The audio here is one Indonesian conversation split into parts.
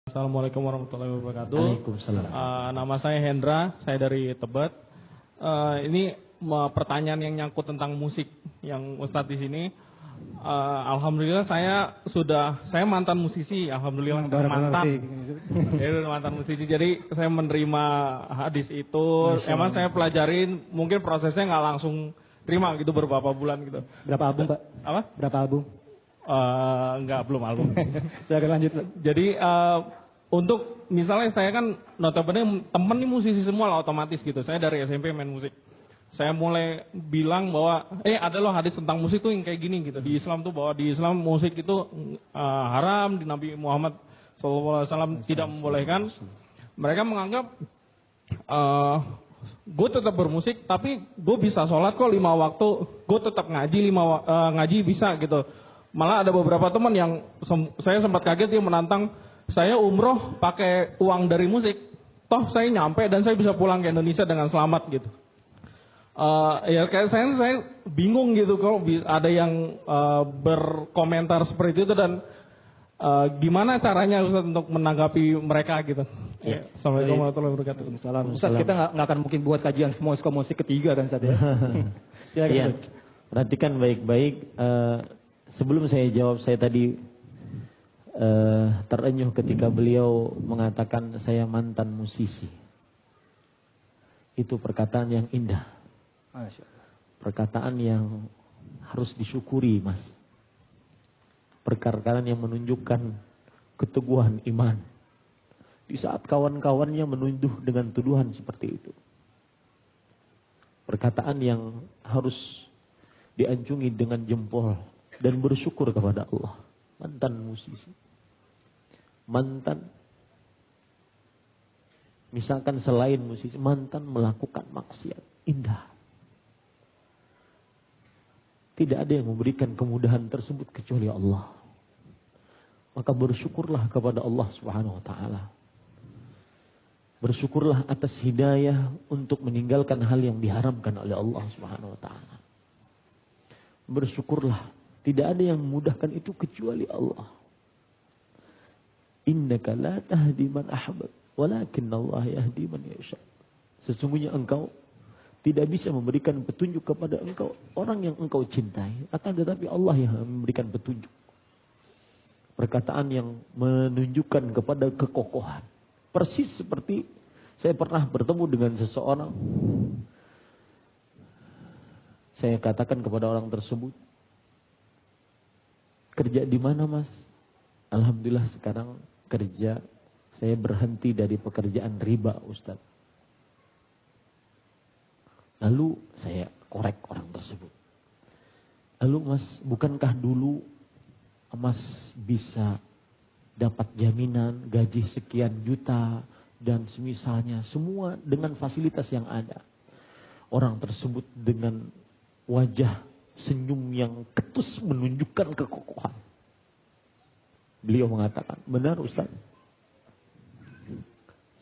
Assalamualaikum warahmatullahi wabarakatuh. Waalaikumsalam. Nama saya Hendra, saya dari Tebet. Ini pertanyaan yang nyangkut tentang musik yang Ustadz di sini. Alhamdulillah saya mantan musisi. Alhamdulillah saya mantan musisi. Jadi saya menerima hadis itu. Emang saya pelajarin, mungkin prosesnya nggak langsung terima gitu beberapa bulan gitu. Berapa album, Pak? Apa? Berapa album? Enggak, belum album. Silakan lanjut. Jadi untuk misalnya saya kan notabene temen nih musisi semua lah otomatis gitu. Saya dari SMP main musik. Saya mulai bilang bahwa ada loh hadis tentang musik tuh yang kayak gini gitu. Di Islam tuh bahwa di Islam musik itu haram, di Nabi Muhammad SAW tidak membolehkan. Mereka menganggap gue tetap bermusik tapi gue bisa sholat kok 5 waktu. Gue tetap ngaji ngaji bisa gitu. Malah ada beberapa teman yang saya sempat kaget dia menantang saya umroh pakai uang dari musik, toh saya nyampe dan saya bisa pulang ke Indonesia dengan selamat gitu. Ya kayak saya bingung gitu kalau ada yang berkomentar seperti itu dan gimana caranya Ustaz untuk menanggapi mereka gitu. Ya. Assalamualaikum warahmatullahi wabarakatuh. Ustaz, kita nggak akan mungkin buat kajian semua musik ketiga kan Ustaz ya. Iya. Perhatikan baik-baik. Sebelum saya jawab, saya tadi terenyuh ketika beliau mengatakan saya mantan musisi. Itu perkataan yang indah. Perkataan yang harus disyukuri, Mas. Perkataan yang menunjukkan keteguhan iman. Di saat kawan-kawannya menuduh dengan tuduhan seperti itu. Perkataan yang harus dianjungi dengan jempol dan bersyukur kepada Allah. Mantan musisi. Mantan, misalkan selain musisi, mantan melakukan maksiat. Indah. Tidak ada yang memberikan kemudahan tersebut kecuali Allah. Maka bersyukurlah kepada Allah Subhanahu wa ta'ala. Bersyukurlah atas hidayah untuk meninggalkan hal yang diharamkan oleh Allah Subhanahu wa ta'ala. Bersyukurlah. Tidak ada yang memudahkan itu kecuali Allah. Innaka la tahdi man ahbab, walakin Allah yahdi man yasha. Sesungguhnya engkau tidak bisa memberikan petunjuk kepada engkau orang yang engkau cintai, akan tetapi Allah yang memberikan petunjuk. Perkataan yang menunjukkan kepada kekokohan. Persis seperti saya pernah bertemu dengan seseorang. Saya katakan kepada orang tersebut, kerja di mana Mas? Alhamdulillah sekarang kerja, saya berhenti dari pekerjaan riba Ustaz. Lalu saya korek orang tersebut. Lalu Mas, bukankah dulu Mas bisa dapat jaminan gaji sekian juta dan semisalnya, semua dengan fasilitas yang ada. Orang tersebut dengan wajah senyum yang ketus menunjukkan kekokohan. Beliau mengatakan, benar Ustaz.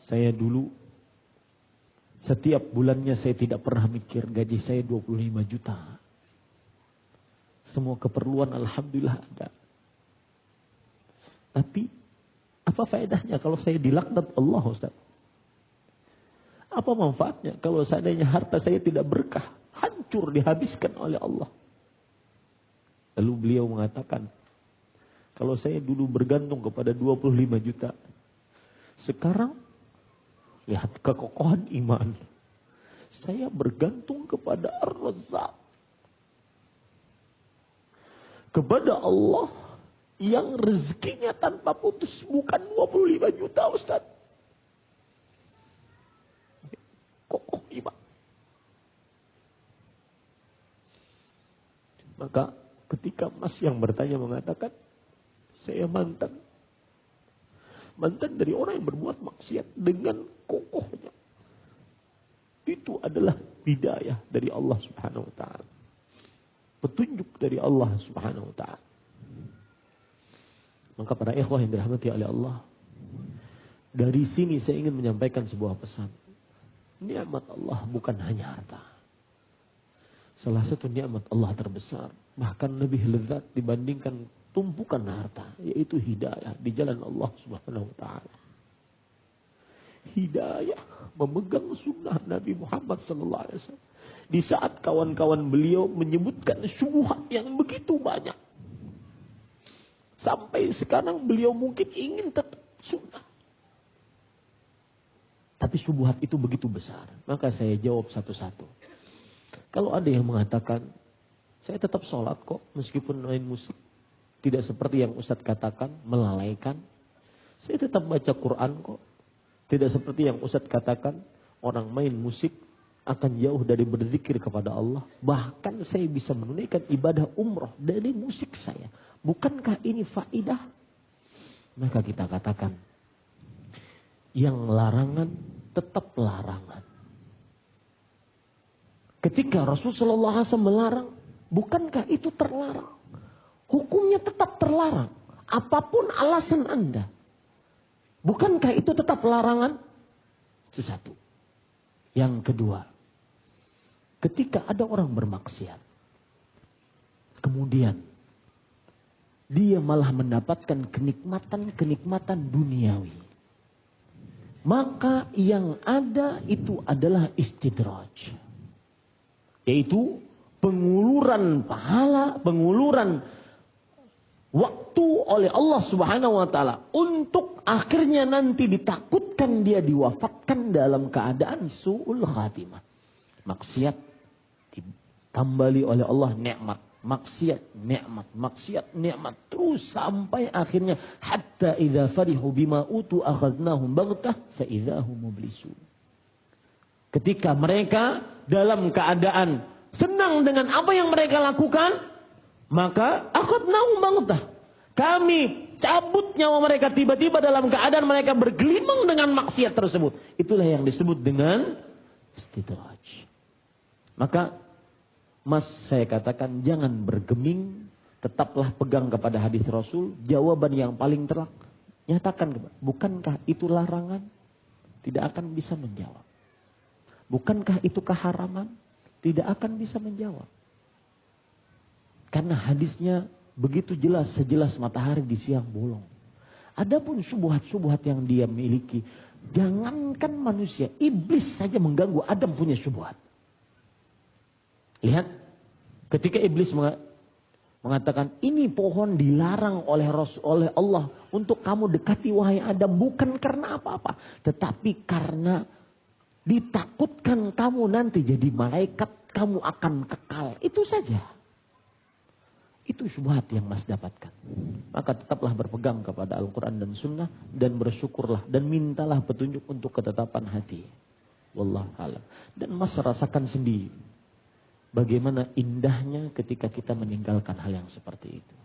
Saya dulu setiap bulannya saya tidak pernah mikir gaji saya 25 juta. Semua keperluan alhamdulillah ada. Tapi apa faedahnya kalau saya dilaknat Allah Ustaz? Apa manfaatnya kalau seandainya harta saya tidak berkah, hancur dihabiskan oleh Allah? Lalu beliau mengatakan, kalau saya dulu bergantung kepada 25 juta, sekarang lihat kekokohan iman. Saya bergantung kepada Ar-Razzaq. Kepada Allah yang rezekinya tanpa putus, bukan 25 juta Ustaz. Kokoh iman. Maka ketika Mas yang bertanya mengatakan, saya mantan dari orang yang berbuat maksiat dengan kokohnya. Itu adalah hidayah dari Allah Subhanahu wa ta'ala. Petunjuk dari Allah Subhanahu wa ta'ala. Maka para ikhwah yang dirahmati oleh Allah, dari sini saya ingin menyampaikan sebuah pesan. Nikmat Allah bukan hanya harta. Salah satu nikmat Allah terbesar, bahkan lebih lezat dibandingkan tumpukan harta, yaitu hidayah di jalan Allah Subhanahu wa taala. Hidayah memegang sunnah Nabi Muhammad sallallahu alaihi wasallam. Di saat kawan-kawan beliau menyebutkan syubhat yang begitu banyak. Sampai sekarang beliau mungkin ingin tetap sunnah. Tapi syubhat itu begitu besar. Maka saya jawab satu-satu. Kalau ada yang mengatakan, saya tetap sholat kok meskipun main musik. Tidak seperti yang Ustadz katakan, melalaikan. Saya tetap baca Quran kok. Tidak seperti yang Ustadz katakan, orang main musik akan jauh dari berzikir kepada Allah. Bahkan saya bisa menunaikan ibadah umroh dari musik saya. Bukankah ini faidah? Maka kita katakan, yang larangan tetap larangan. Ketika Rasulullah SAW melarang, bukankah itu terlarang? Hukumnya tetap terlarang. Apapun alasan Anda. Bukankah itu tetap larangan? Itu satu. Yang kedua, ketika ada orang bermaksiat, kemudian dia malah mendapatkan kenikmatan-kenikmatan duniawi. Maka yang ada itu adalah istidraj. Yaitu penguluran pahala, penguluran waktu oleh Allah Subhanahu wa taala untuk akhirnya nanti ditakutkan dia diwafatkan dalam keadaan su'ul khatimah. Maksiat ditambali oleh Allah nikmat, maksiat nikmat terus sampai akhirnya hatta idza farihu bima utu akhadnahum baghtah fa idzahum mublisun. Ketika mereka dalam keadaan senang dengan apa yang mereka lakukan, maka akhadnahum baghtah. Kami cabut nyawa mereka tiba-tiba dalam keadaan mereka bergelimang dengan maksiat tersebut. Itulah yang disebut dengan istidraj. Maka Mas, saya katakan jangan bergeming, tetaplah pegang kepada hadis Rasul. Jawaban yang paling telak, nyatakan, bukankah itu larangan? Tidak akan bisa menjawab. Bukankah itu keharaman? Tidak akan bisa menjawab. Karena hadisnya begitu jelas, sejelas matahari di siang bolong. Adapun syubhat-syubhat yang dia miliki, jangankan manusia, iblis saja mengganggu. Adam punya syubhat. Lihat, ketika iblis mengatakan, ini pohon dilarang oleh Allah untuk kamu dekati wahai Adam. Bukan karena apa-apa, tetapi karena ditakutkan kamu nanti jadi malaikat, kamu akan kekal. Itu saja. Itu syubhat yang Mas dapatkan. Maka tetaplah berpegang kepada Al-Quran dan Sunnah, dan bersyukurlah dan mintalah petunjuk untuk ketetapan hati. Wallahu a'lam. Dan Mas rasakan sendiri bagaimana indahnya ketika kita meninggalkan hal yang seperti itu.